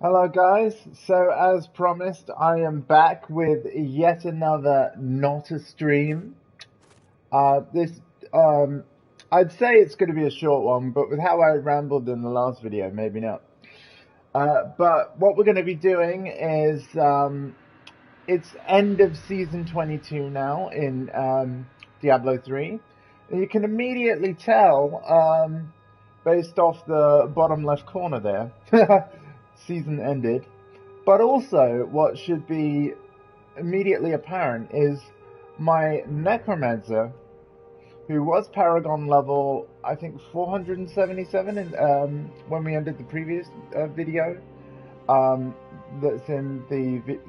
Hello guys, so as promised I am back with yet another not a stream. This um I'd say it's going to be a short one, but with how I rambled in the last video, maybe not. But what we're going to be doing is it's end of season 22 now in Diablo 3. And you can immediately tell based off the bottom left corner there, season ended. But also, what should be immediately apparent is my Necromancer, who was Paragon level, I think 477 when we ended the previous video. That's in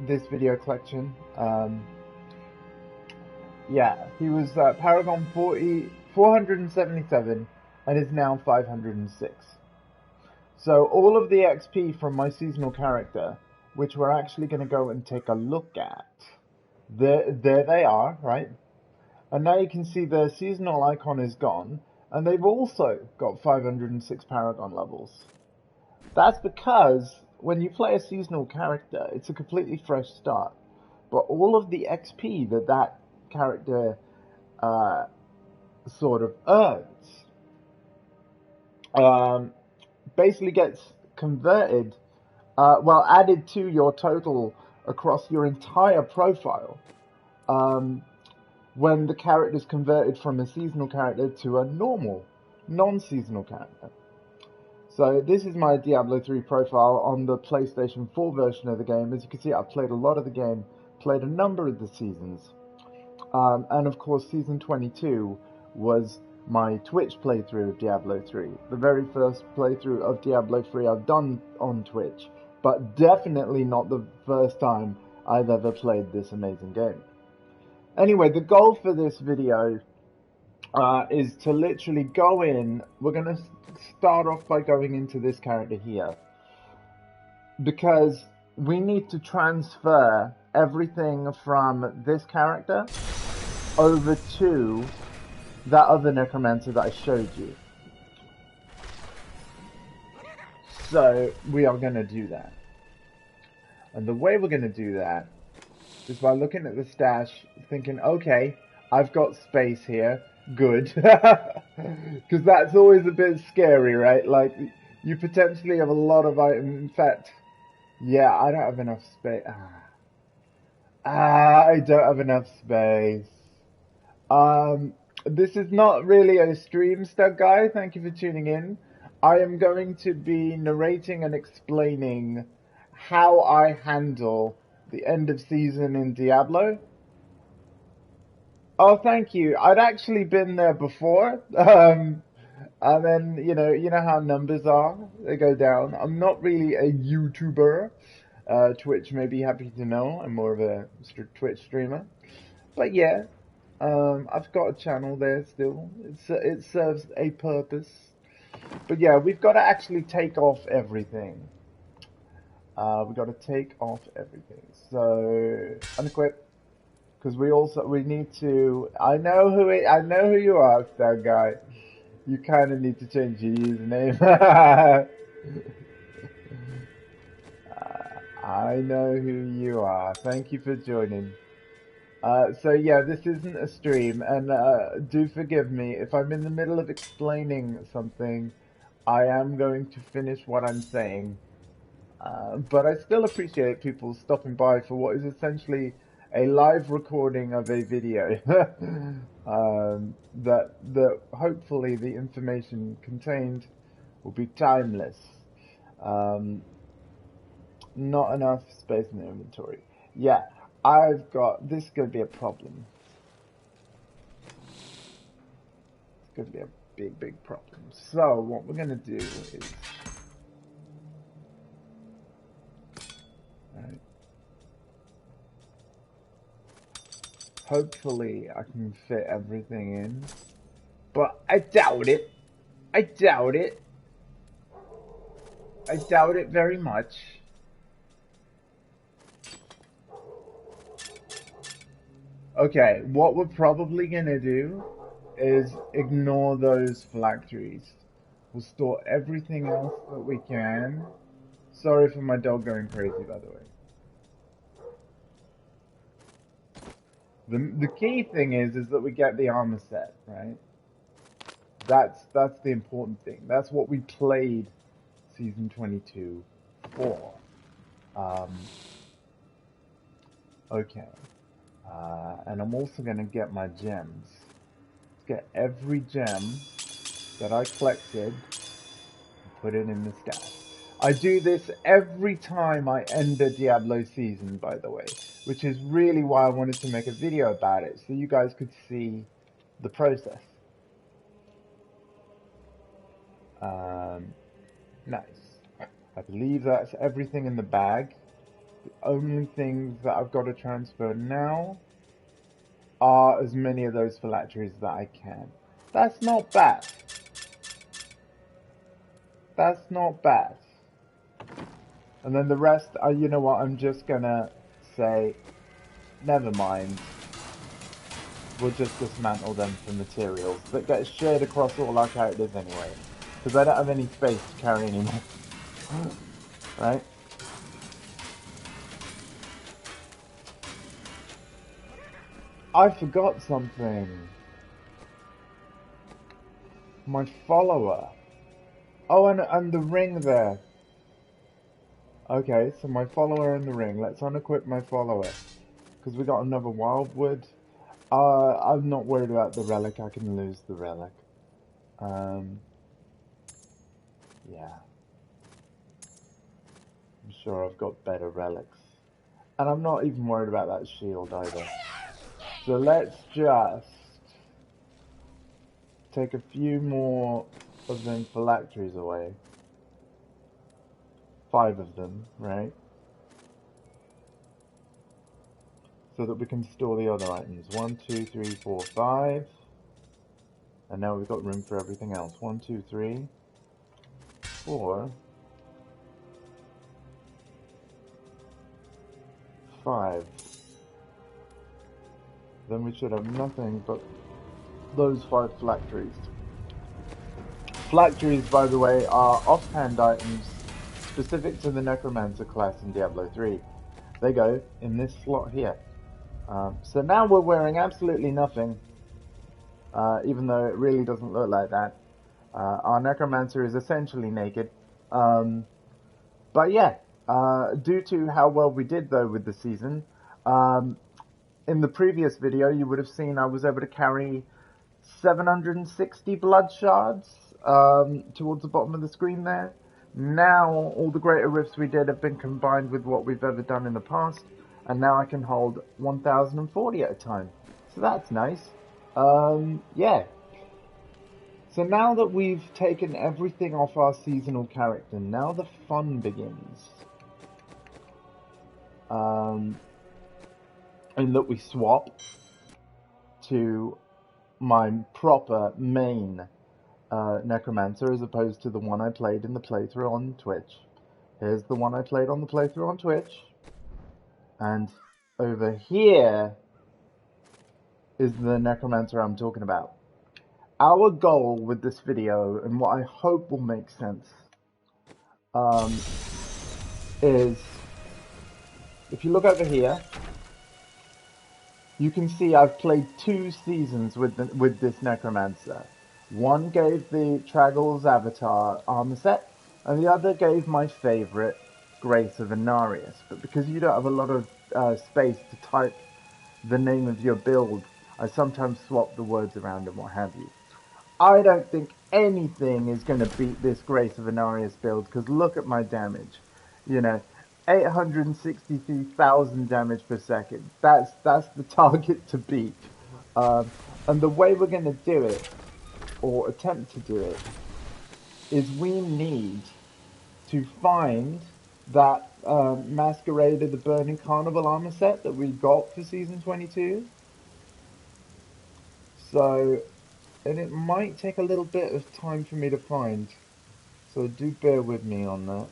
this video collection. Yeah, he was Paragon 477 and is now 506. So all of the XP from my seasonal character, which we're actually going to go and take a look at, there they are, right? And now you can see their seasonal icon is gone, and they've also got 506 Paragon levels. That's because when you play a seasonal character, it's a completely fresh start. But all of the XP that character sort of earns basically gets converted, added to your total across your entire profile when the character is converted from a seasonal character to a normal, non-seasonal character. So this is my Diablo 3 profile on the PlayStation 4 version of the game. As you can see, I've played a lot of the game, played a number of the seasons. And of course, Season 22 was my Twitch playthrough of Diablo 3. The very first playthrough of Diablo 3 I've done on Twitch, but definitely not the first time I've ever played this amazing game. Anyway, the goal for this video is to literally go in. We're going to start off by going into this character here, because we need to transfer everything from this character over to that other Necromancer that I showed you. So we are going to do that. And the way we're going to do that is by looking at the stash, thinking, okay, I've got space here. Good. Because that's always a bit scary, right? Like, you potentially have a lot of items. In fact, yeah, I don't have enough space. I don't have enough space. This is not really a stream stuff, guy. Thank you for tuning in. I am going to be narrating and explaining how I handle the end of season in Diablo. Oh, thank you. I'd actually been there before. And then, you know how numbers are. They go down. I'm not really a YouTuber. Twitch may be happy to know. I'm more of a Twitch streamer. But yeah, I've got a channel there still. It serves a purpose. But yeah, we've got to actually take off everything. We've got to take off everything. So, unequip. Because we need to. I know who you are, that guy. You kind of need to change your username. I know who you are. Thank you for joining. So yeah, this isn't a stream, and do forgive me if I'm in the middle of explaining something. I am going to finish what I'm saying, but I still appreciate people stopping by for what is essentially a live recording of a video. that hopefully the information contained will be timeless. Not enough space in the inventory. Yeah, this is going to be a problem. It's going to be a big problem. So what we're going to do is, right, hopefully I can fit everything in, but I doubt it. I doubt it very much. Okay, what we're probably gonna do is ignore those phylacteries. We'll store everything else that we can. Sorry for my dog going crazy, by the way. The key thing is that we get the armor set, right? That's the important thing. That's what we played Season 22 for. Okay. And I'm also going to get my gems. Let's get every gem that I collected and put it in the stash. I do this every time I end a Diablo season, by the way, which is really why I wanted to make a video about it, so you guys could see the process. Nice. I believe that's everything in the bag. The only things that I've got to transfer now are as many of those phylacteries that I can. That's not bad. That's not bad. And then the rest, you know what, I'm just gonna say, never mind. We'll just dismantle them for materials that get shared across all our characters anyway. Because I don't have any space to carry anymore. Right? I forgot something. My follower. Oh, and the ring there. Okay, so my follower and the ring. Let's unequip my follower. Because we got another wildwood. I'm not worried about the relic. I can lose the relic. Yeah. I'm sure I've got better relics. And I'm not even worried about that shield either. So let's just take a few more of them phylacteries away. 5 of them, right? So that we can store the other items. 1, 2, 3, 4, 5. And now we've got room for everything else. 1, 2, 3, 4, 5. Then we should have nothing but those 5 phylacteries. Phylacteries, by the way, are offhand items specific to the Necromancer class in Diablo 3. They go in this slot here. So now we're wearing absolutely nothing, even though it really doesn't look like that. Our Necromancer is essentially naked. But yeah, due to how well we did though with the season, in the previous video you would have seen I was able to carry 760 blood shards towards the bottom of the screen there. Now all the greater rifts we did have been combined with what we've ever done in the past, and now I can hold 1040 at a time. So that's nice. Yeah. So now that we've taken everything off our seasonal character, now the fun begins. In that we swap to my proper main Necromancer as opposed to the one I played in the playthrough on Twitch. Here's the one I played on the playthrough on Twitch. And over here is the Necromancer I'm talking about. Our goal with this video, and what I hope will make sense, is if you look over here, you can see I've played 2 seasons with this Necromancer. One gave the Traggles Avatar armor set, and the other gave my favourite, Grace of Inarius. But because you don't have a lot of space to type the name of your build, I sometimes swap the words around and what have you. I don't think anything is going to beat this Grace of Inarius build, because look at my damage. You know, 863,000 damage per second. That's the target to beat. And the way we're going to do it, or attempt to do it, is we need to find that Masquerade of the Burning Carnival armor set that we got for Season 22. So, and it might take a little bit of time for me to find. So do bear with me on that.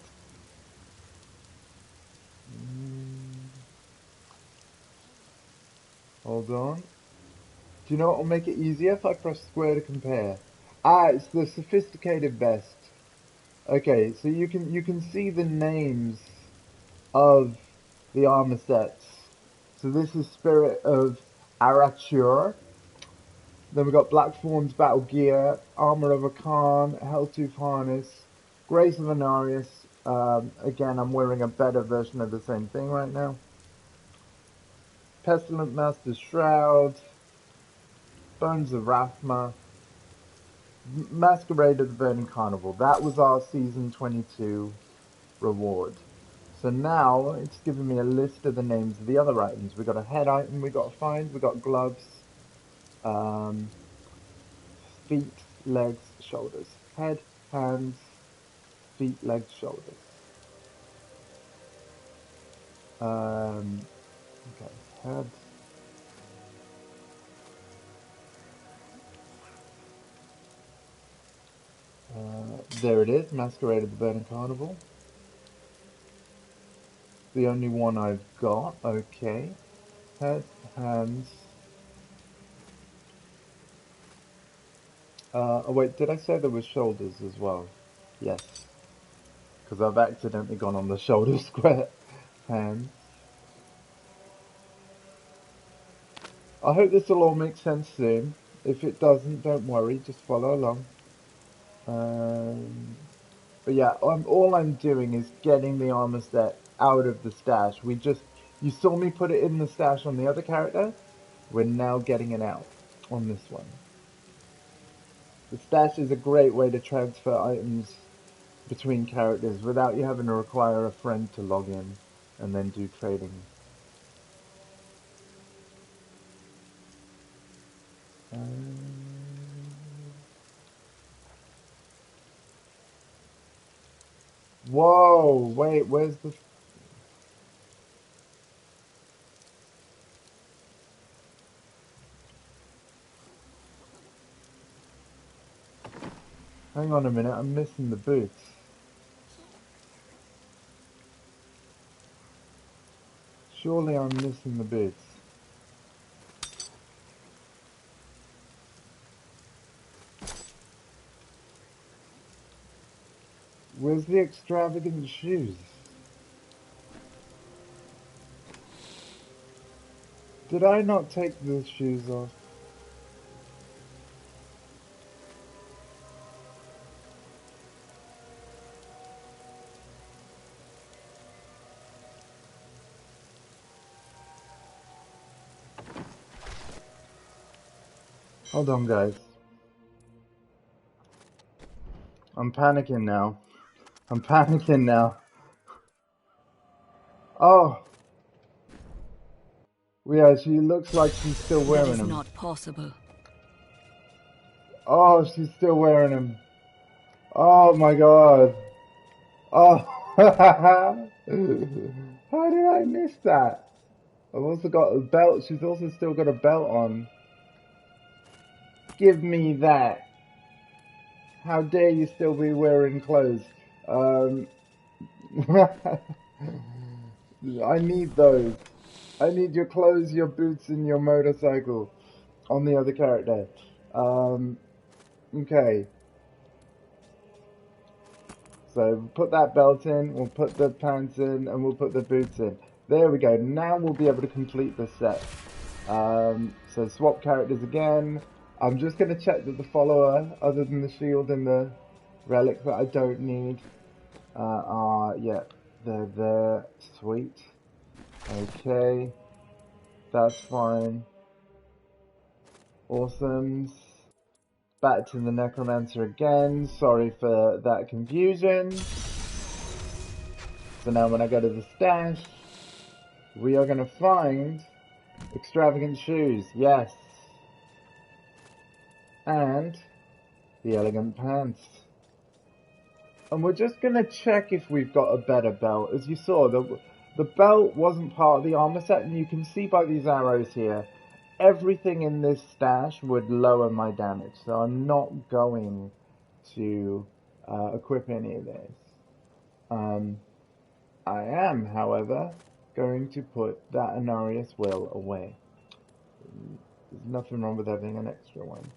Hold on. Do you know what will make it easier if I press square to compare? Ah, it's the sophisticated vest. Okay, so you can see the names of the armor sets. So this is Spirit of Arachur. Then we got Blackthorn's Battle Gear, Armor of Akan, Helltooth Harness, Grace of Anarius. Again, I'm wearing a better version of the same thing right now. Pestilent Master's Shroud, Bones of Rathma, Masquerade of the Burning Carnival. That was our Season 22 reward. So now it's giving me a list of the names of the other items. We got a head item we got to find, we got gloves, um, feet, legs, shoulders. Head, hands, feet, legs, shoulders. Okay, head. There it is, Masquerade of the Burning Carnival. The only one I've got, okay. Head, hands. Oh wait, did I say there was shoulders as well? Yes, because I've accidentally gone on the shoulder square. Hands. I hope this will all make sense soon. If it doesn't, don't worry, just follow along. Um, but yeah, all I'm doing is getting the armor set out of the stash. You saw me put it in the stash on the other character. We're now getting it out on this one. The stash is a great way to transfer items between characters without you having to require a friend to log in and then do trading. Whoa, wait, where's the... Hang on a minute, I'm missing the boots. Surely I'm missing the boots. Where's the extravagant shoes? Did I not take the shoes off? Hold on, guys. I'm panicking now. I'm panicking now. Oh! Yeah, she looks like she's still That wearing is them. not possible. Oh, she's still wearing them. Oh my god. Oh. How did I miss that? I've also got a belt. She's also still got a belt on. Give me that. How dare you still be wearing clothes? Um, I need those. I need your clothes, your boots, and your motorcycle on the other character. Okay. So put that belt in, we'll put the pants in, and we'll put the boots in. There we go. Now we'll be able to complete the set. So swap characters again. I'm just going to check that the follower, other than the shield and the relic that I don't need, yeah, they're there. Sweet. Okay. That's fine. Awesomes. Back to the Necromancer again. Sorry for that confusion. So now when I go to the stash, we are going to find extravagant shoes. Yes. And the elegant pants. And we're just going to check if we've got a better belt. As you saw, the belt wasn't part of the armor set, and you can see by these arrows here, everything in this stash would lower my damage. So I'm not going to equip any of this. I am, however, going to put that Anarius Will away. There's nothing wrong with having an extra one.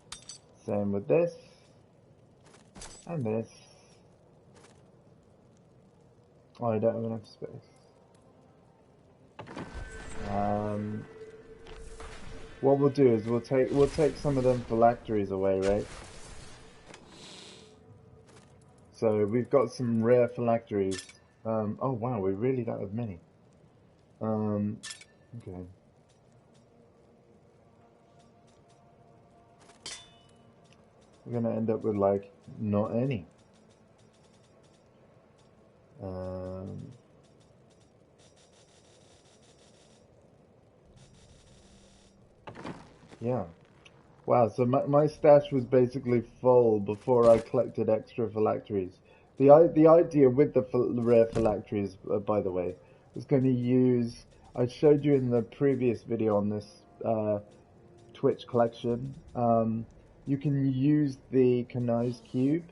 Same with this, and this, Oh, I don't have enough space. What we'll do is we'll take some of them phylacteries away, right? So we've got some rare phylacteries. Oh wow, we really don't have many. Okay. We're gonna end up with like not any. Yeah. Wow, so my stash was basically full before I collected extra phylacteries. The idea with the rare phylacteries, by the way, was going to use. I showed you in the previous video on this Twitch collection. You can use the Kanai's Cube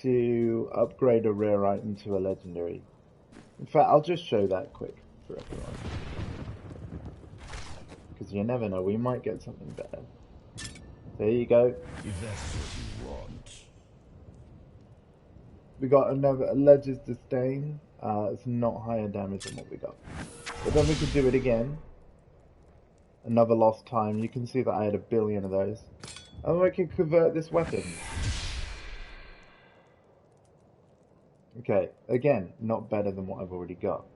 to upgrade a rare item to a legendary. In fact, I'll just show that quick for everyone. Because you never know, we might get something better. There you go. If that's what you want. We got another Ledger's Disdain. It's not higher damage than what we got. But then we could do it again. Another lost time. You can see that I had 1 billion of those. And we can convert this weapon. Okay, again, not better than what I've already got.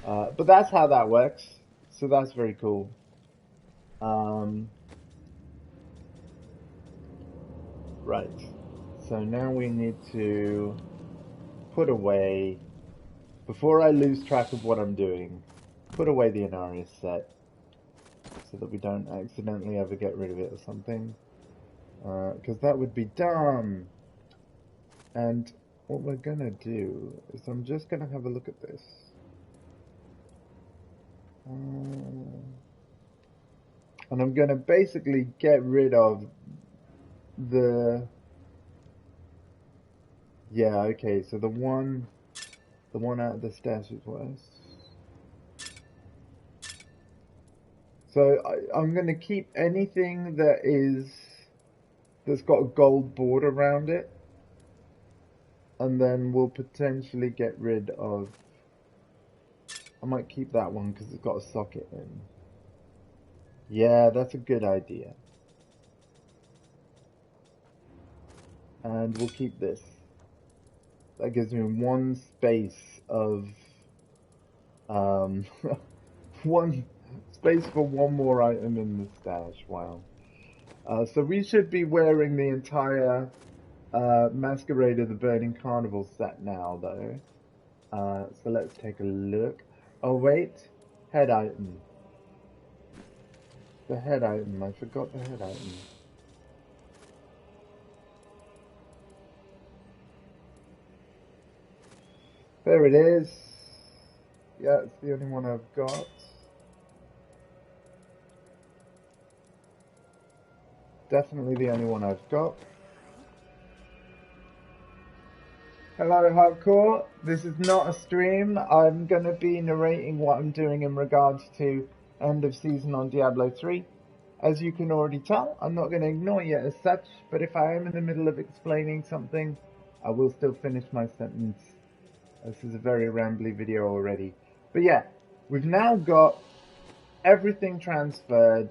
But that's how that works. So that's very cool. Right. So now we need to put away, before I lose track of what I'm doing, put away the Inarius set so that we don't accidentally ever get rid of it or something. Because that would be dumb. And what we're gonna do is I'm just gonna have a look at this. And I'm gonna basically get rid of the... Yeah, okay, so the one out of the stashes was. So I'm gonna keep anything that's got a gold border around it. And then we'll potentially get rid of... I might keep that one because it's got a socket in. Yeah, that's a good idea. And we'll keep this. That gives me one space of... one space for one more item in the stash. Wow. So we should be wearing the entire Masquerade of the Burning Carnival set now, though. So let's take a look. Oh, wait. Head item. The head item. I forgot the head item. There it is. Yeah, it's the only one I've got. Definitely the only one I've got. Hello, Hardcore. This is not a stream. I'm going to be narrating what I'm doing in regards to end of season on Diablo 3. As you can already tell, I'm not going to ignore you as such, but if I am in the middle of explaining something, I will still finish my sentence. This is a very rambly video already. But yeah, we've now got everything transferred,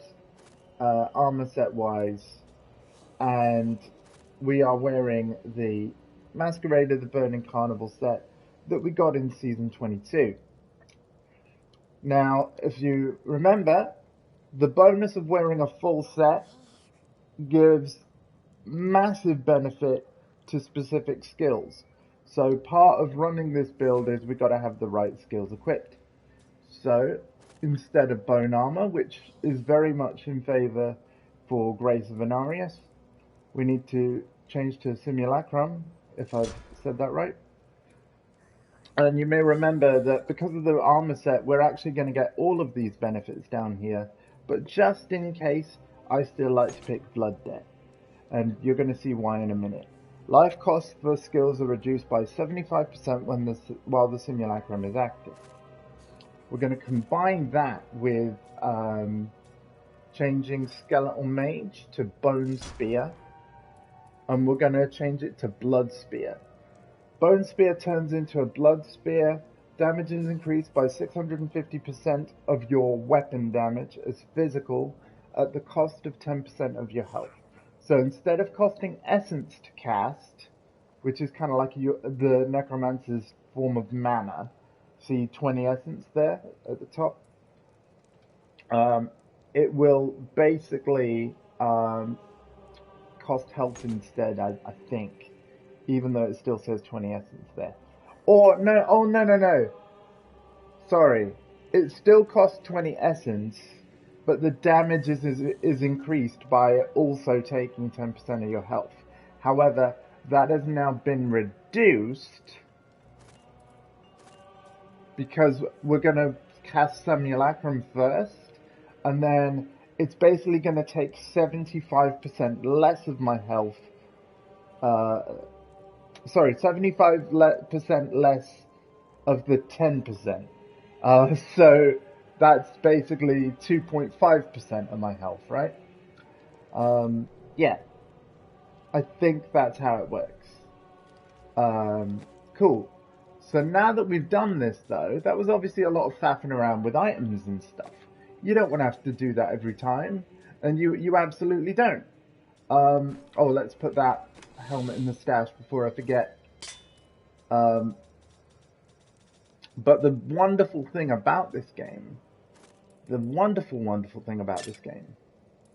armor set wise, and we are wearing the Masquerade of the Burning Carnival set that we got in Season 22. Now, if you remember, the bonus of wearing a full set gives massive benefit to specific skills. So part of running this build is we've got to have the right skills equipped. So instead of bone armor, which is very much in favor for Grace of Inarius, we need to change to Simulacrum, if I've said that right. And you may remember that because of the armor set, we're actually going to get all of these benefits down here. But just in case, I still like to pick Blood Debt. And you're going to see why in a minute. Life costs for skills are reduced by 75% while the Simulacrum is active. We're going to combine that with changing Skeletal Mage to Bone Spear. And we're going to change it to Blood Spear. Bone Spear turns into a Blood Spear. Damage is increased by 650% of your weapon damage as physical at the cost of 10% of your health. So instead of costing Essence to cast, which is kind of like the Necromancer's form of mana, see 20 Essence there at the top? It will basically cost health instead, I think, even though it still says 20 Essence there. Or, no, oh, no. Sorry. It still costs 20 Essence, but the damage is increased by also taking 10% of your health. However, that has now been reduced because we're going to cast Simulacrum first, and then it's basically going to take 75% less of my health. 75% less of the 10%. So that's basically 2.5% of my health, right? Yeah. I think that's how it works. Cool. So now that we've done this, though, that was obviously a lot of faffing around with items and stuff. You don't want to have to do that every time, and you absolutely don't. Oh, let's put that helmet in the stash before I forget. But the wonderful thing about this game, the wonderful thing about this game,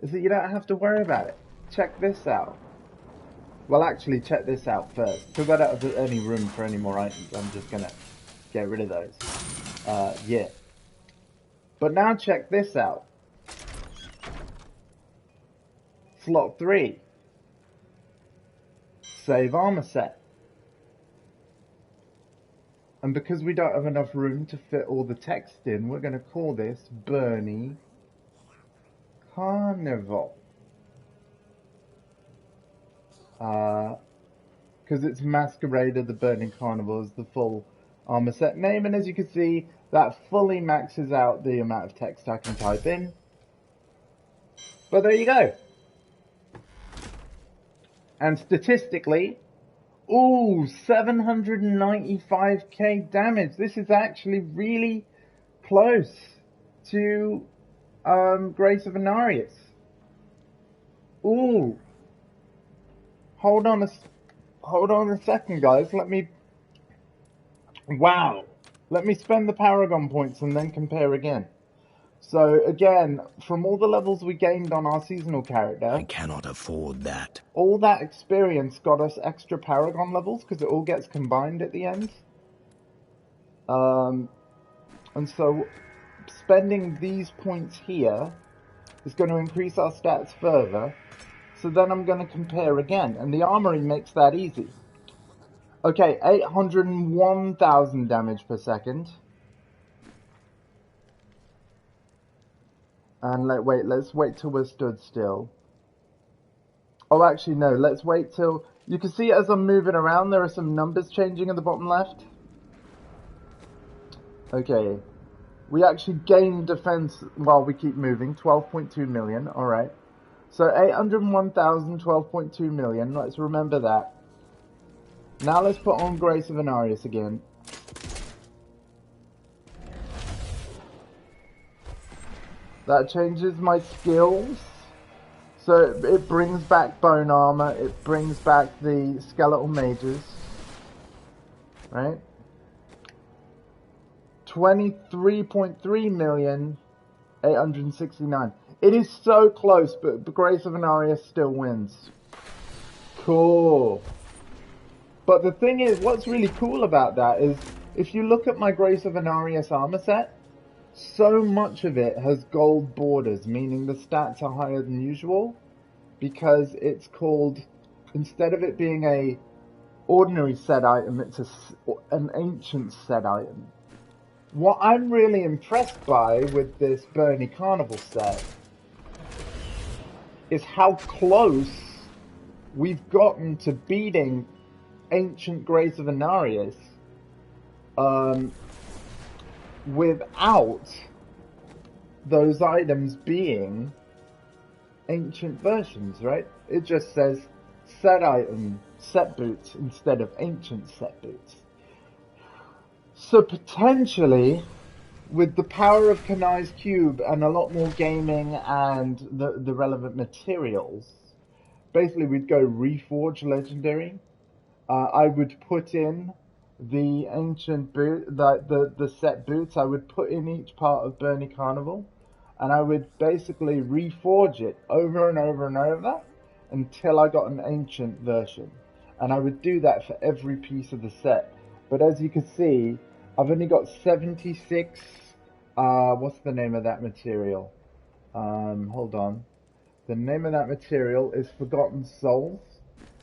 is that you don't have to worry about it. Check this out. Well, actually, check this out first, because I don't have any room for any more items. I'm just gonna get rid of those. Yeah. But now check this out. Slot 3. Save armor set. And because we don't have enough room to fit all the text in, we're going to call this Burning Carnival. Because it's Masquerade of the Burning Carnival is the full armor set name. And as you can see, that fully maxes out the amount of text I can type in. But there you go. And statistically, ooh, 795k damage. This is actually really close to Grace of Inarius. Ooh. Hold on a second, guys. Wow. Let me spend the Paragon points and then compare again. So again, from all the levels we gained on our seasonal character, I cannot afford that. All that experience got us extra Paragon levels because it all gets combined at the end. And so spending these points here is going to increase our stats further. So then I'm going to compare again, and the armory makes that easy. Okay, 801,000 damage per second. And let's wait till we're stood still. Oh, actually, no, let's wait till... You can see as I'm moving around, there are some numbers changing in the bottom left. Okay. We actually gain defense while we keep moving. 12.2 million, alright. So 801,000, 12.2 million. Let's remember that. Now let's put on Grace of Inarius again. That changes my skills. So it brings back bone armor, it brings back the skeletal mages. Right? 23.3 million, 869. It is so close, but Grace of Inarius still wins. Cool. But the thing is, what's really cool about that is, if you look at my Grace of Inarius armor set, so much of it has gold borders, meaning the stats are higher than usual, because it's called, instead of it being a ordinary set item, it's an ancient set item. What I'm really impressed by with this Burning Carnival set is how close we've gotten to beating Ancient Grace of Inarius without those items being ancient versions, right? It just says set item set boots instead of ancient set boots. So potentially, with the power of Kanai's cube and a lot more gaming and the relevant materials, basically we'd go reforge legendary. I would put in the ancient boot, the set boots. I would put in each part of Burnie Carnival, and I would basically reforge it over and over and over until I got an ancient version. And I would do that for every piece of the set. But as you can see, I've only got 76. What's the name of that material? Hold on. The name of that material is Forgotten Souls.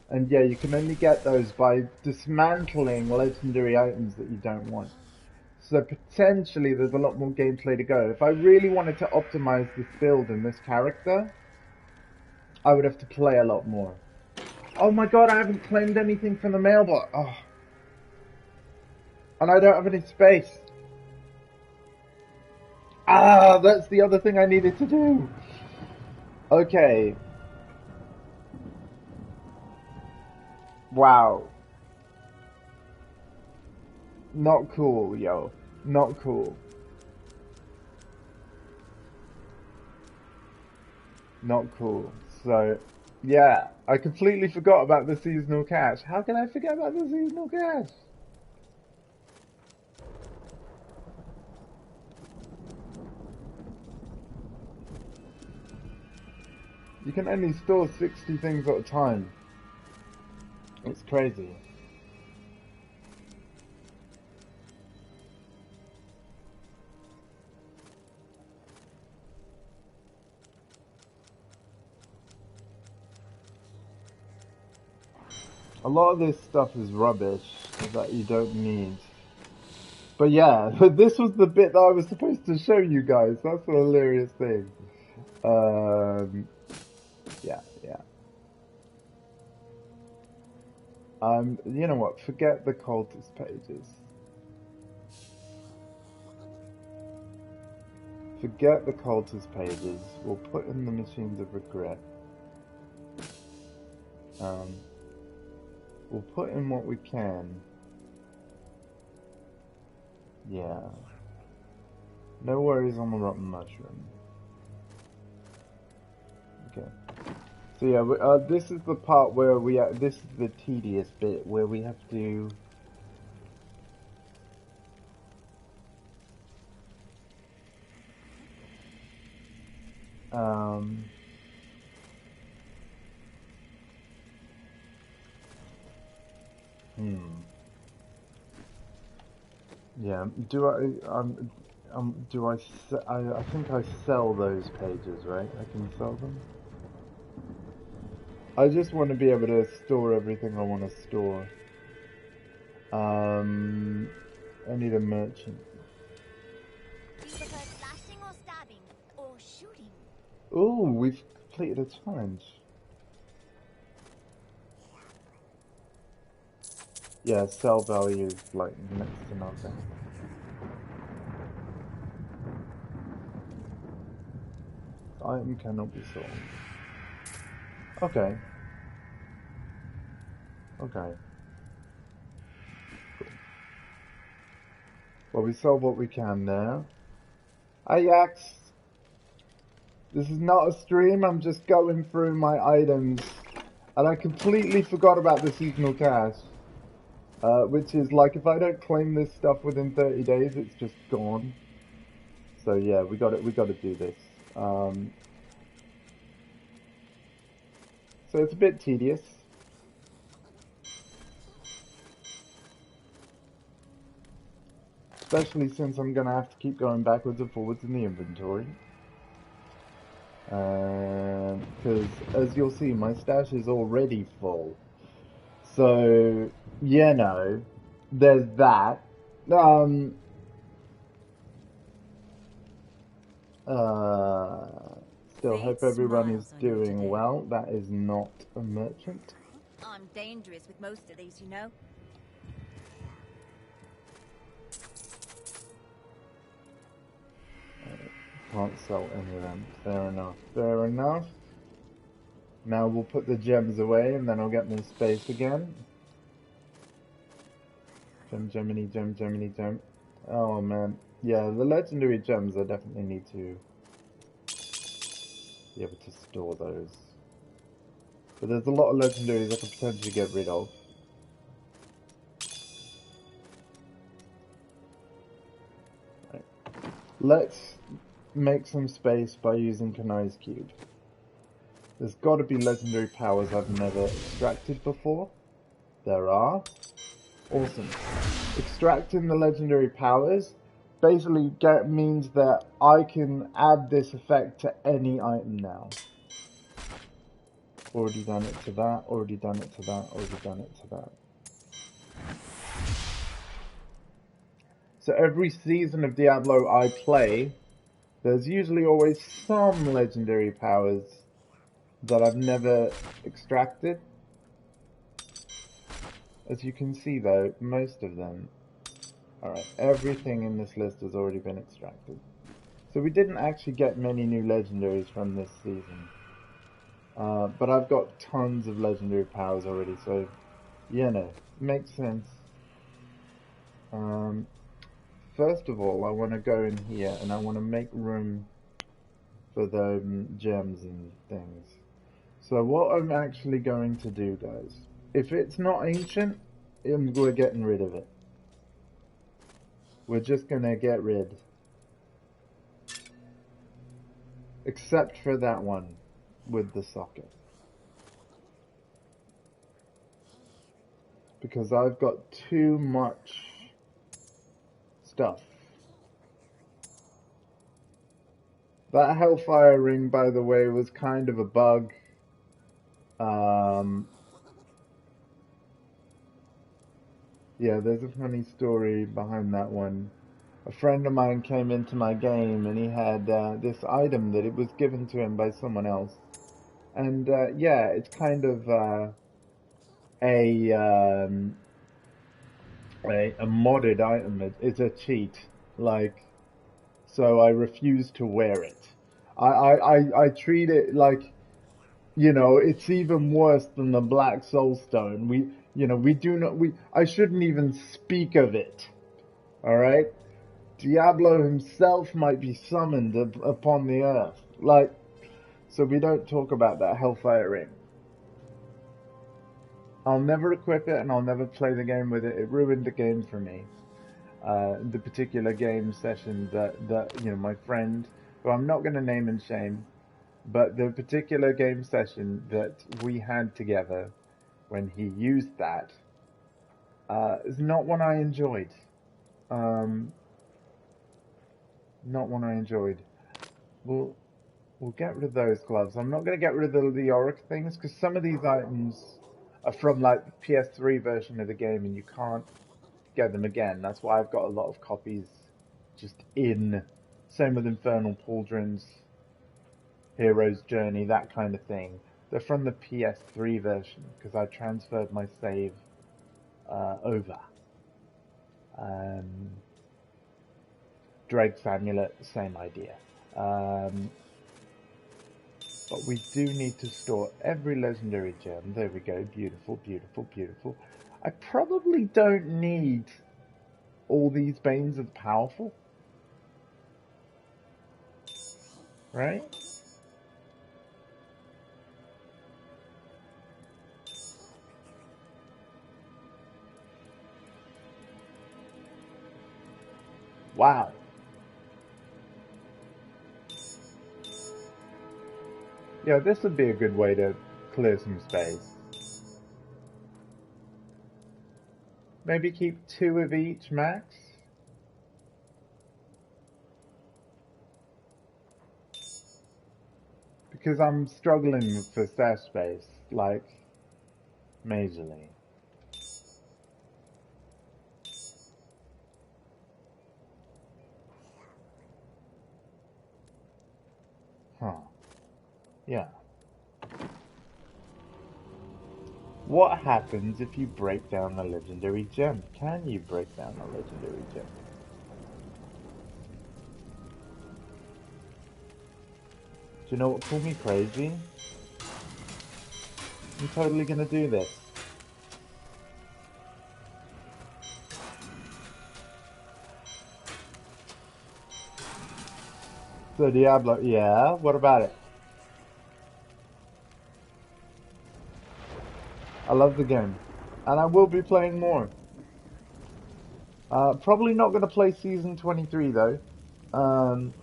And yeah, you can only get those by dismantling legendary items that you don't want. So potentially there's a lot more gameplay to go. If I really wanted to optimize this build and this character, I would have to play a lot more. Oh my god, I haven't claimed anything from the mailbox. Oh. And I don't have any space. Ah, that's the other thing I needed to do. Okay. Wow. Not cool, yo. Not cool. Not cool. So, yeah. I completely forgot about the seasonal cache. How can I forget about the seasonal cache? You can only store 60 things at a time. It's crazy. A lot of this stuff is rubbish that you don't need. But yeah, this was the bit that I was supposed to show you guys. That's a hilarious thing. Yeah. You know what? Forget the cultist pages. Forget the cultist pages. We'll put in the machines of regret. We'll put in what we can. Yeah. No worries on the rotten mushroom. Okay. So yeah, this is the part where this is the tedious bit where we have to yeah, I think I sell those pages, right? I can sell them. I just want to be able to store everything I want to store. I need a merchant. Do you prefer slashing or stabbing or shooting? Oh, we've completed a challenge. Yeah, sell value is like next to nothing. Item cannot be sold. Okay. Okay. Cool. Well, we sold what we can there. Ajax! This is not a stream, I'm just going through my items. And I completely forgot about the seasonal cache. Which is like, if I don't claim this stuff within 30 days, it's just gone. So yeah, we gotta do this. So it's a bit tedious. Especially since I'm gonna have to keep going backwards and forwards in the inventory. Because as you'll see, my stash is already full. So, you know, there's that. Still hope everyone is doing well. That is not a merchant. I'm dangerous with most of these, you know. Can't sell any of them. Fair enough. Fair enough. Now we'll put the gems away and then I'll get more space again. Gem, Gemini, gem, Gemini, gem. Oh man. Yeah, the legendary gems I definitely need to be able to store those. But there's a lot of legendaries I could potentially get rid of. Right. Let's make some space by using Kanai's cube. There's got to be legendary powers I've never extracted before. There are. Awesome. Extracting the legendary powers basically means that I can add this effect to any item now. Already done it to that, already done it to that, already done it to that. So every season of Diablo I play, there's usually always some legendary powers that I've never extracted. As you can see though, most of them. Alright, everything in this list has already been extracted. So we didn't actually get many new legendaries from this season. But I've got tons of legendary powers already, so, you know, makes sense. First of all, I want to go in here and I want to make room for the gems and things. So what I'm actually going to do, guys, if it's not ancient, we're getting rid of it. We're just going to get rid. Except for that one with the socket. Because I've got too much stuff. That Hellfire ring, by the way, was kind of a bug. Yeah, there's a funny story behind that one. A friend of mine came into my game and he had this item that it was given to him by someone else. And yeah, it's kind of a modded item. It's a cheat. Like, so I refuse to wear it. I treat it like, you know, it's even worse than the Black Soulstone. I shouldn't even speak of it. Alright? Diablo himself might be summoned upon the earth. Like, so we don't talk about that Hellfire ring. I'll never equip it and I'll never play the game with it. It ruined the game for me. The particular game session that you know, my friend, who I'm not going to name and shame, but the particular game session that we had together when he used that is not one I enjoyed. Not one I enjoyed. We'll get rid of those gloves. I'm not going to get rid of the auric things because some of these items are from like the PS3 version of the game and you can't get them again. That's why I've got a lot of copies just in. Same with Infernal Pauldrons, Hero's Journey, that kind of thing. They're from the PS3 version because I transferred my save over. Drake's Amulet, same idea. But we do need to store every legendary gem. There we go. Beautiful, beautiful, beautiful. I probably don't need all these Banes of Powerful. Right? Wow. Yeah, this would be a good way to clear some space. Maybe keep 2 of each max? Because I'm struggling for stash space, like, majorly. Huh. Yeah. What happens if you break down a legendary gem? Can you break down a legendary gem? Do you know what called me crazy? I'm totally gonna do this. So Diablo, yeah, what about it? I love the game. And I will be playing more. Probably not gonna play Season 23 though. Um,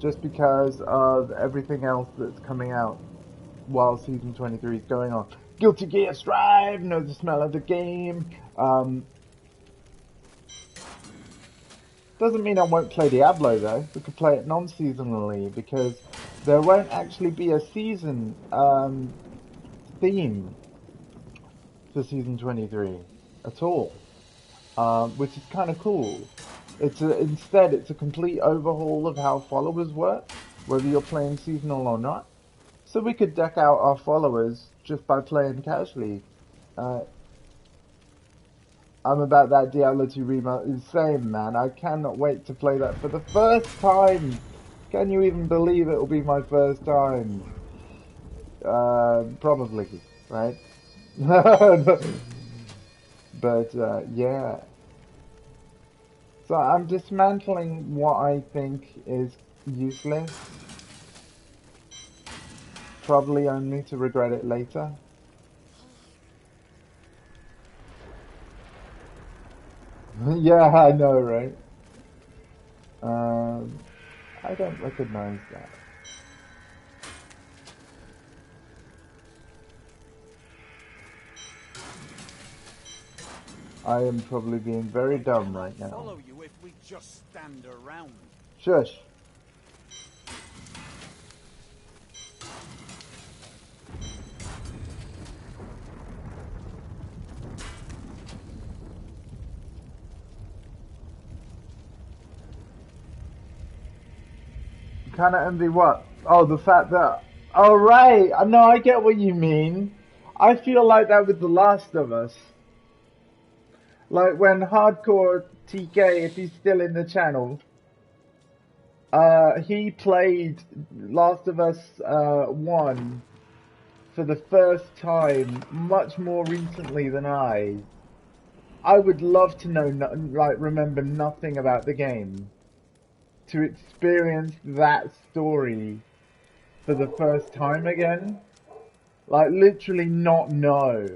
just because of everything else that's coming out while Season 23 is going on. Guilty Gear Strive, Know the Smell of the Game. Doesn't mean I won't play Diablo though. We could play it non-seasonally because there won't actually be a season theme for Season 23 at all, which is kind of cool. Instead, it's a complete overhaul of how followers work, whether you're playing seasonal or not. So we could deck out our followers just by playing casually. I'm about that Diablo 2 remake. Insane, man. I cannot wait to play that for the first time. Can you even believe it will be my first time? Probably, right? But, yeah. So I'm dismantling what I think is useless. Probably only to regret it later. Yeah, I know, right? I don't recognize that. I am probably being very dumb right now. Follow you if we just stand around. Shush. Kind of envy what? Oh, the fact that... Oh, right. No, I get what you mean. I feel like that with The Last of Us. Like when Hardcore TK, if he's still in the channel, he played Last of Us 1 for the first time much more recently than I. I would love to know, remember nothing about the game. To experience that story for the first time again. Like, literally not know.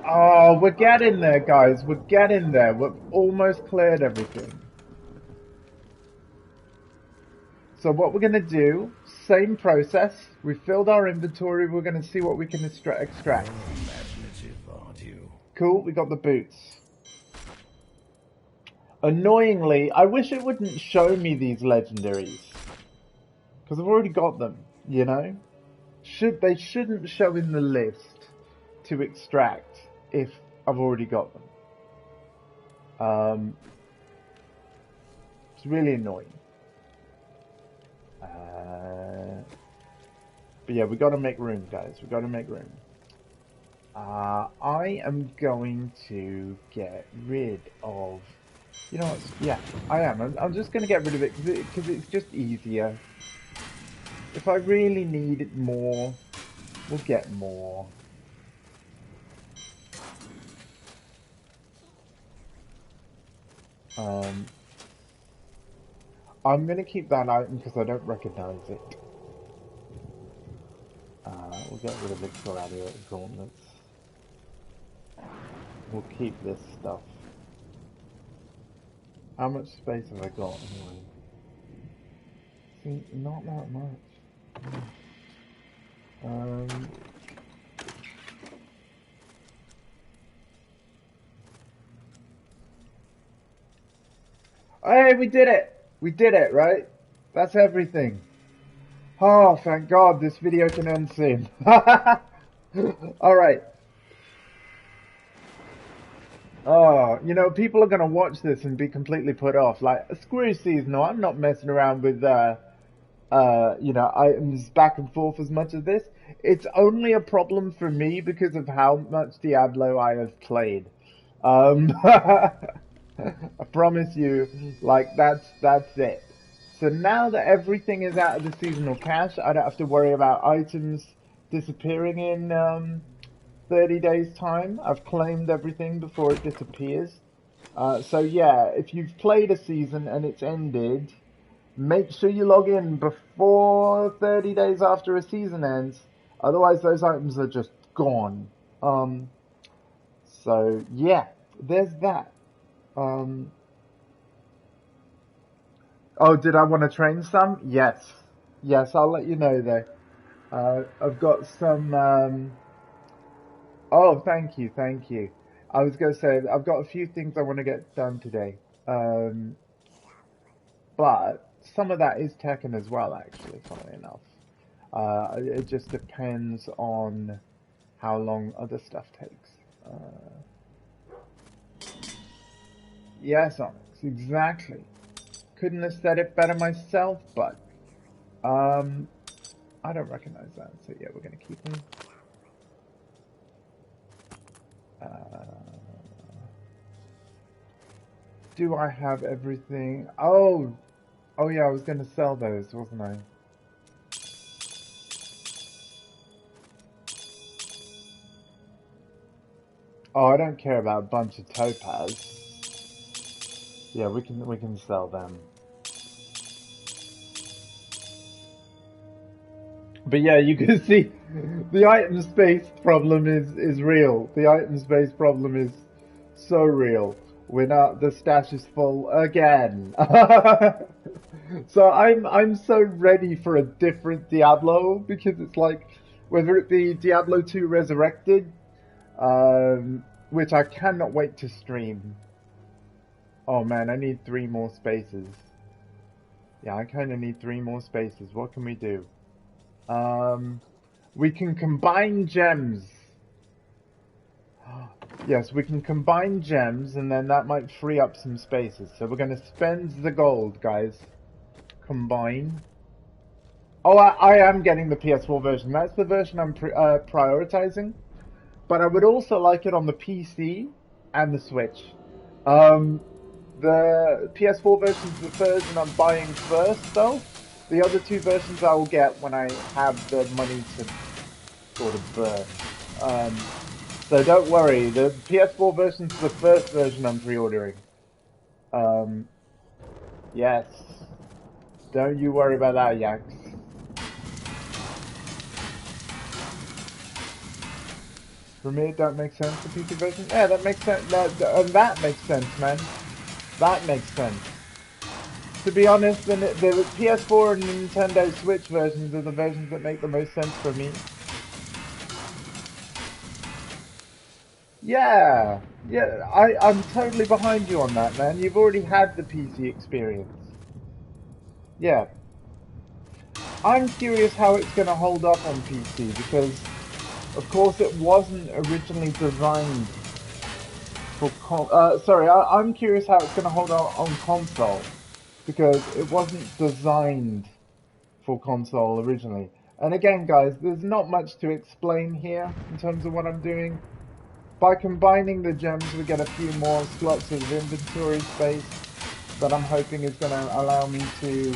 Oh, we're getting there, guys. We're getting there. We've almost cleared everything. So what we're going to do, same process. We filled our inventory. We're going to see what we can extract. Imaginative, aren't you? Cool, we got the boots. Annoyingly, I wish it wouldn't show me these legendaries. Because I've already got them, you know? They shouldn't show in the list to extract if I've already got them. It's really annoying. But yeah, we got to make room, guys. We got to make room. I am going to get rid of... You know what? Yeah, I am. I'm just going to get rid of it because it's just easier. If I really need it more, we'll get more. I'm going to keep that item because I don't recognize it. We'll get rid of the gladiator gauntlets. We'll keep this stuff. How much space have I got anyway? See, not that much. Hey, we did it! We did it, right? That's everything. Oh, thank God, this video can end soon. Alright. Oh, you know, people are gonna watch this and be completely put off. Like, screw seasonal, I'm not messing around with, you know, items back and forth as much as this. It's only a problem for me because of how much Diablo I have played. I promise you, like that's it. So now that everything is out of the seasonal cache, I don't have to worry about items disappearing in 30 days time. I've claimed everything before it disappears. So yeah, if you've played a season and it's ended, make sure you log in before 30 days after a season ends. Otherwise, those items are just gone. So yeah, there's that. Um, oh, did I want to train some? Yes. Yes, I'll let you know though. I've got some, oh, thank you, thank you. I was going to say, I've got a few things I want to get done today. But some of that is Tekken as well, actually, funnily enough. It just depends on how long other stuff takes. Yes, Onyx, exactly. Couldn't have said it better myself, but I don't recognize that. So yeah, we're gonna keep him. Do I have everything? Oh, oh yeah, I was gonna sell those, wasn't I? Oh, I don't care about a bunch of topaz. Yeah, we can sell them. But yeah, you can see the item space problem is real. The item space problem is so real. We're not, the stash is full again. So I'm so ready for a different Diablo because it's like whether it be Diablo 2 Resurrected, which I cannot wait to stream. Oh man, I need 3 more spaces. Yeah, I kind of need 3 more spaces. What can we do? We can combine gems. Yes, we can combine gems, and then that might free up some spaces. So we're going to spend the gold, guys. Combine. Oh, I am getting the PS4 version. That's the version I'm prioritizing. But I would also like it on the PC and the Switch. The PS4 version is the version I'm buying first, though. The other 2 versions I will get when I have the money to sort of burn. So don't worry, the PS4 version is the first version I'm pre-ordering. Yes. Don't you worry about that, Yax. For me, that makes sense, the PC version? Yeah, that makes sense. That makes sense, man. That makes sense. To be honest, the PS4 and Nintendo Switch versions are the versions that make the most sense for me. Yeah, yeah, I'm totally behind you on that, man. You've already had the PC experience. Yeah. I'm curious how it's going to hold up on PC because, of course, it wasn't originally designed for I'm curious how it's going to hold up on console because it wasn't designed for console originally. And again, guys, there's not much to explain here in terms of what I'm doing. By combining the gems, we get a few more slots of inventory space that I'm hoping is going to allow me to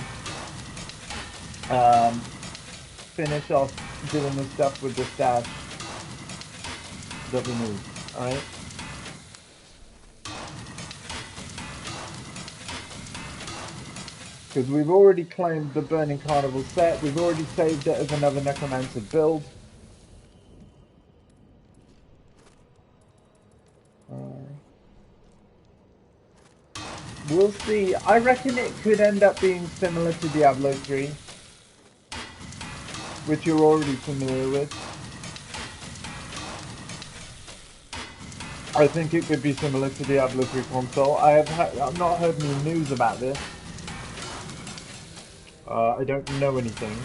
finish off doing the stuff with the stash that we need. Alright? Because we've already claimed the Burning Carnival set, we've already saved it as another Necromancer build. We'll see. I reckon it could end up being similar to Diablo 3, which you're already familiar with. I think it could be similar to Diablo 3 console. I've not heard any news about this. I don't know anything.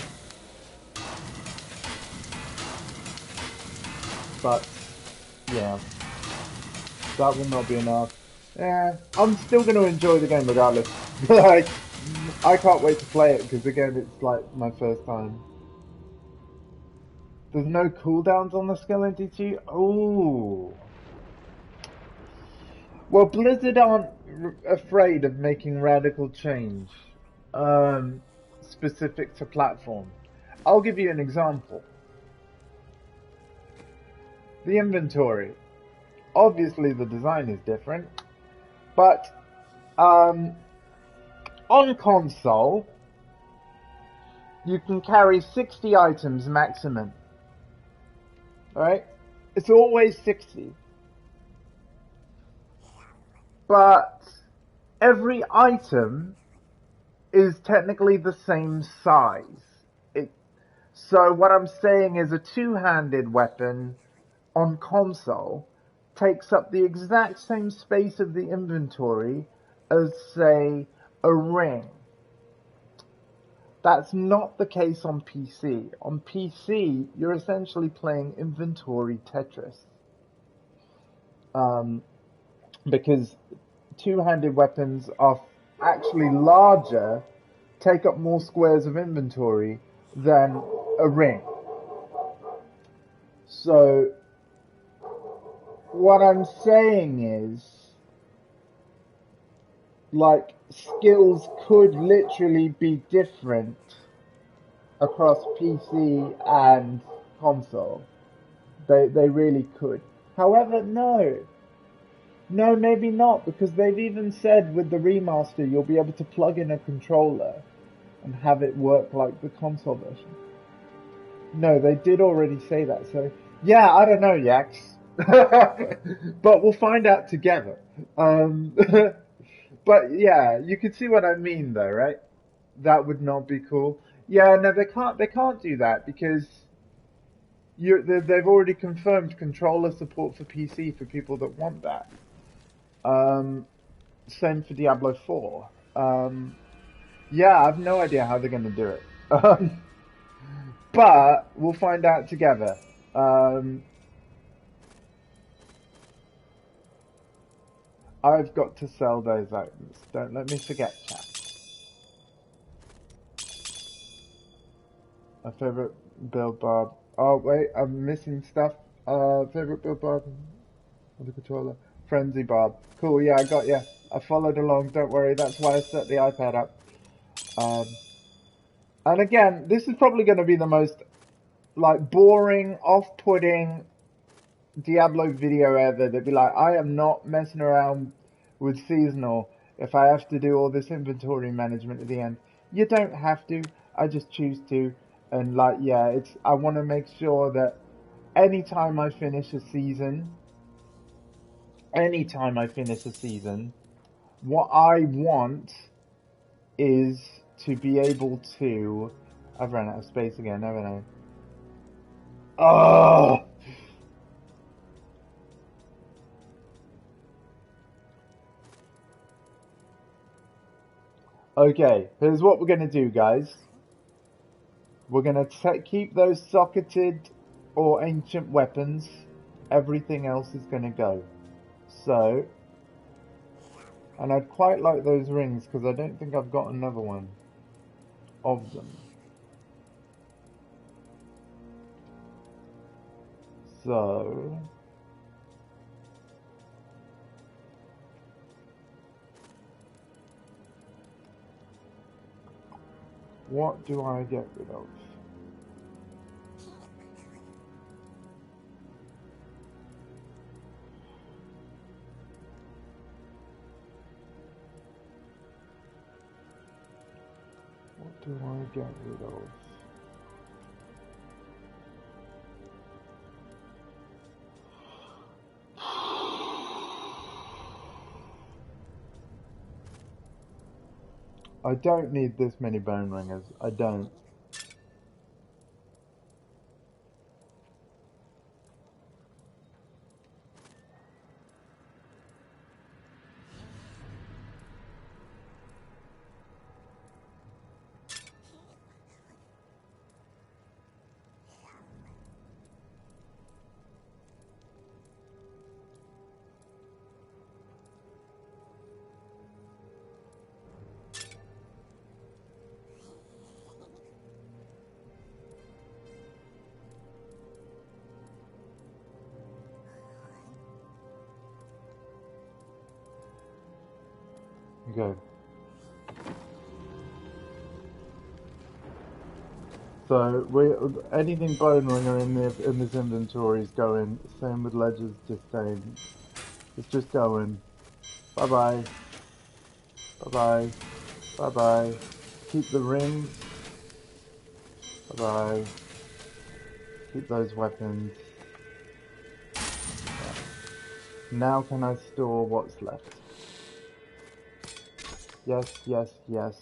But, yeah. That will not be enough. Yeah, I'm still going to enjoy the game regardless. Like, I can't wait to play it because again, it's like my first time. There's no cooldowns on the skill entity? Ooh. Well, Blizzard aren't afraid of making radical change, um, specific to platform. I'll give you an example. The inventory. Obviously, the design is different, but um, on console, you can carry 60 items maximum. Alright? It's always 60. But every item is technically the same size. So what I'm saying is a two-handed weapon on console takes up the exact same space of the inventory as, say, a ring. That's not the case on PC. On PC, you're essentially playing inventory Tetris. Because two-handed weapons are actually larger, take up more squares of inventory than a ring. So, what I'm saying is, like, skills could literally be different across PC and console. They really could. However, no. No, maybe not, because they've even said with the remaster you'll be able to plug in a controller and have it work like the console version. No, they did already say that, so yeah, I don't know, Yax. But we'll find out together. But yeah, you can see what I mean though, right? That would not be cool. Yeah, no, they can't do that because they've already confirmed controller support for PC for people that want that. Same for Diablo 4. Yeah, I have no idea how they're going to do it. But we'll find out together. I've got to sell those items. Don't let me forget, chat. My favorite build Bob. Oh, wait, I'm missing stuff. Favorite build Bob. On the controller. Frenzy Bob. Cool, yeah, I got you. I followed along, don't worry. That's why I set the iPad up. And again, this is probably going to be the most, like, boring, off-putting Diablo video ever. They'd be like, I am not messing around with seasonal if I have to do all this inventory management at the end. You don't have to. I just choose to. And, like, yeah, I want to make sure that anytime I finish a season, what I want is to be able to... I've run out of space again, haven't I? Oh! Okay, here's what we're going to do, guys. We're going to keep those socketed or ancient weapons. Everything else is going to go. So, and I'd quite like those rings because I don't think I've got another one of them. So, what do I get rid of? What do I get rid of? I don't need this many bone ringers. I don't. Okay. So anything Bone Ringer in this inventory is going. Same with Ledger's Disdain. It's just going. Bye bye. Bye bye. Bye bye. Keep the rings. Bye bye. Keep those weapons. Now can I store what's left? Yes, yes, yes.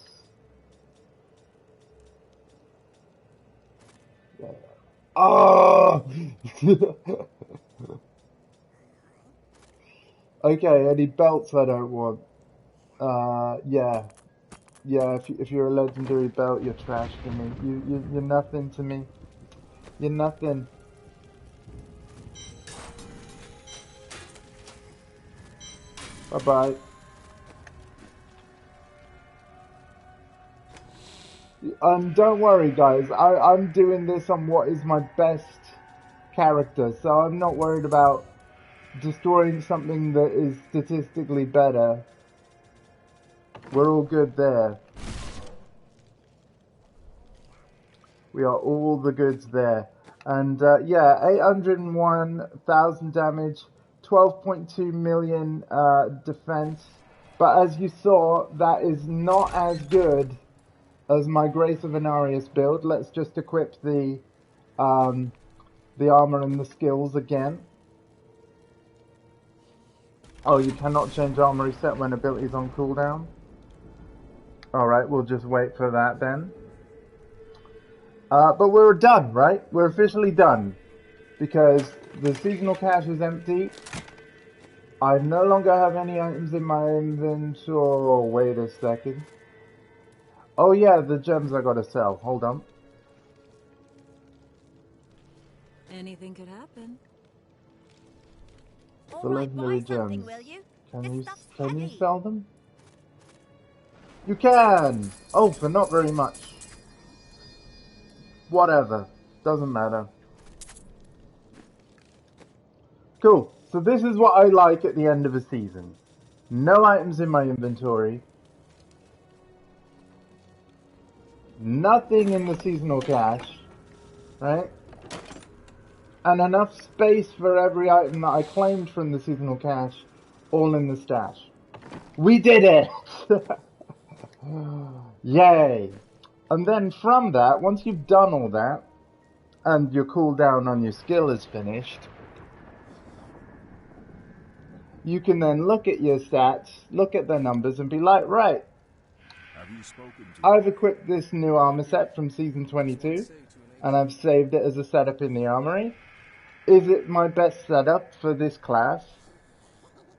Yeah. Oh! Okay, any belts I don't want. Yeah. Yeah, if you're a legendary belt, you're trash to me. You're nothing to me. You're nothing. Bye-bye. Don't worry, guys. I'm doing this on what is my best character, so I'm not worried about destroying something that is statistically better. We're all good there. We are all the goods there. And yeah, 801,000 damage, 12.2 million defense. But as you saw, that is not as good as my Grace of Inarius build. Let's just equip the armor and the skills again. Oh, you cannot change armor reset when abilities on cooldown. Alright, we'll just wait for that then. But we're done, right? We're officially done. Because the seasonal cache is empty. I no longer have any items in my inventory. Wait a second. Oh yeah, the gems I gotta sell. Hold on. Anything could happen. The legendary gems. Can you sell them? You can! Oh, for not very much. Whatever. Doesn't matter. Cool. So this is what I like at the end of a season. No items in my inventory. Nothing in the seasonal cache. Right? And enough space for every item that I claimed from the seasonal cache. All in the stash. We did it! Yay! And then from that, once you've done all that, and your cooldown on your skill is finished, you can then look at your stats, look at the numbers, and be like, right, I've equipped this new armor set from Season 22, and I've saved it as a setup in the armory. Is it my best setup for this class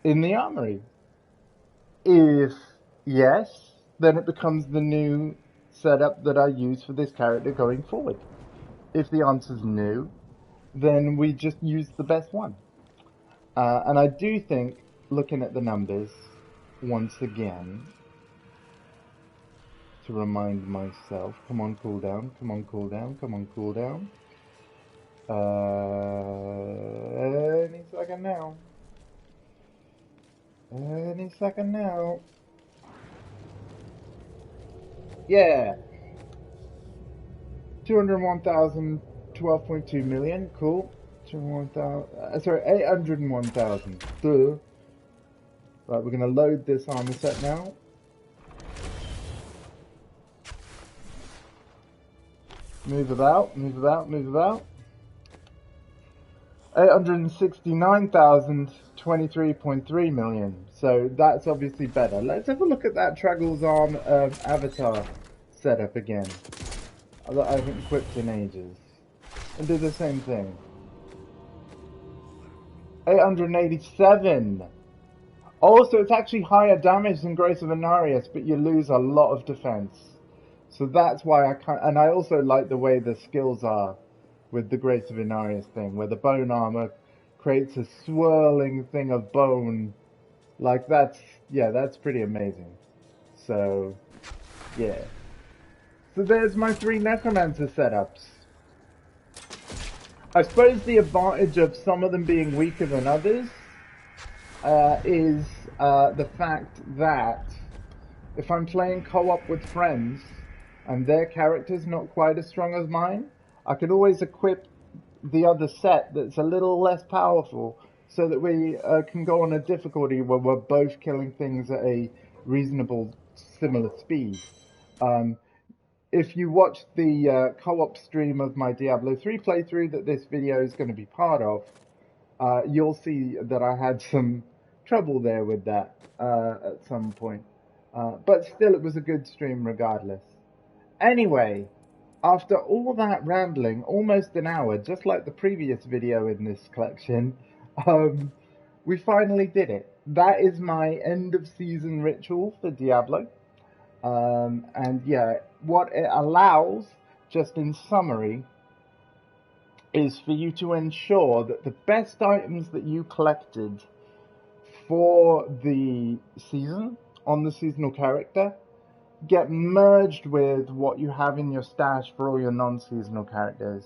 in the armory? If yes, then it becomes the new setup that I use for this character going forward. If the answer's no, then we just use the best one. And I do think, looking at the numbers, once again, to remind myself, come on cooldown, come on cooldown, come on cooldown. Any second now. Any second now. Yeah. 201,000, 12.2 million. Cool. 201,000. Sorry, 801,000. Duh. Right, we're gonna load this armor set now. Move about, move about, move about. 869,000, 23.3 million. So that's obviously better. Let's have a look at that Traggle's Arm avatar setup again. That I haven't equipped in ages. And do the same thing. 887. Also, it's actually higher damage than Grace of Inarius, but you lose a lot of defense. So that's why I can't. And I also like the way the skills are with the Grace of Inarius thing, where the bone armor creates a swirling thing of bone. Like that's pretty amazing. So, yeah. So there's my 3 Necromancer setups. I suppose the advantage of some of them being weaker than others is the fact that if I'm playing co-op with friends and their character's not quite as strong as mine, I could always equip the other set that's a little less powerful so that we can go on a difficulty where we're both killing things at a reasonable, similar speed. Um, if you watch the co-op stream of my Diablo 3 playthrough that this video is going to be part of, you'll see that I had some trouble there with that at some point. But still, it was a good stream regardless. Anyway, after all that rambling, almost an hour, just like the previous video in this collection, we finally did it. That is my end of season ritual for Diablo. And yeah, what it allows, just in summary, is for you to ensure that the best items that you collected for the season on the seasonal character get merged with what you have in your stash for all your non-seasonal characters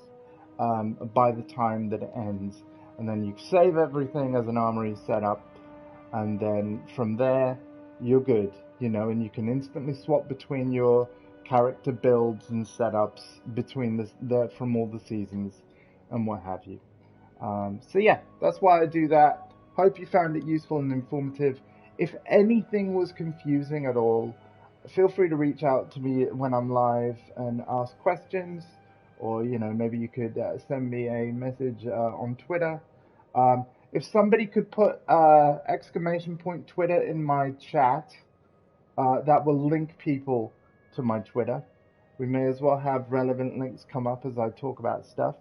by the time that it ends. And then you save everything as an armory setup, and then from there you're good, you know, and you can instantly swap between your character builds and setups between the from all the seasons and what have you. So yeah, that's why I do that. Hope you found it useful and informative. If anything was confusing at all, feel free to reach out to me when I'm live and ask questions, or, you know, maybe you could send me a message on Twitter. If somebody could put exclamation point Twitter in my chat, that will link people to my Twitter. We may as well have relevant links come up as I talk about stuff.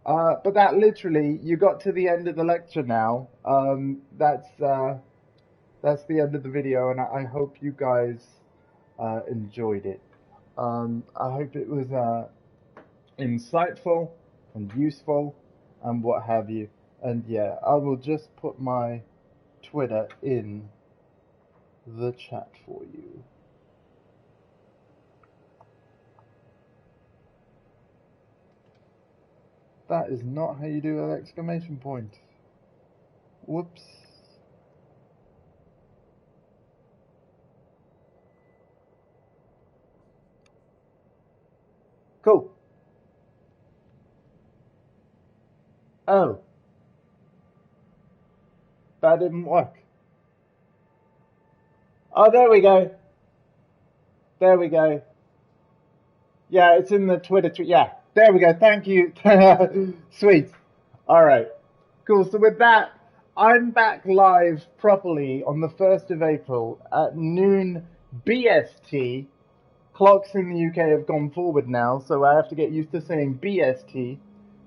But that literally, you got to the end of the lecture now. That's the end of the video, and I hope you guys enjoyed it. I hope it was insightful and useful and what have you. And yeah, I will just put my Twitter in the chat for you. That is not how you do an exclamation point. Whoops. Cool. Oh. That didn't work. Oh, there we go. There we go. Yeah, it's in the Twitter tweet. Yeah, there we go. Thank you. Sweet. All right. Cool. So with that, I'm back live properly on the 1st of April at noon BST. Clocks in the UK have gone forward now, so I have to get used to saying BST,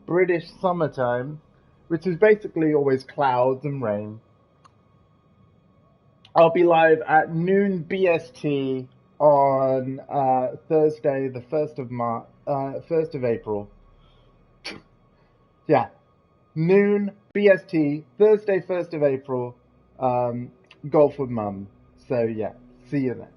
British Summertime, which is basically always clouds and rain. I'll be live at noon BST on Thursday, the 1st of April. Yeah, noon BST, Thursday, 1st of April, Golf with Mum. So yeah, see you then.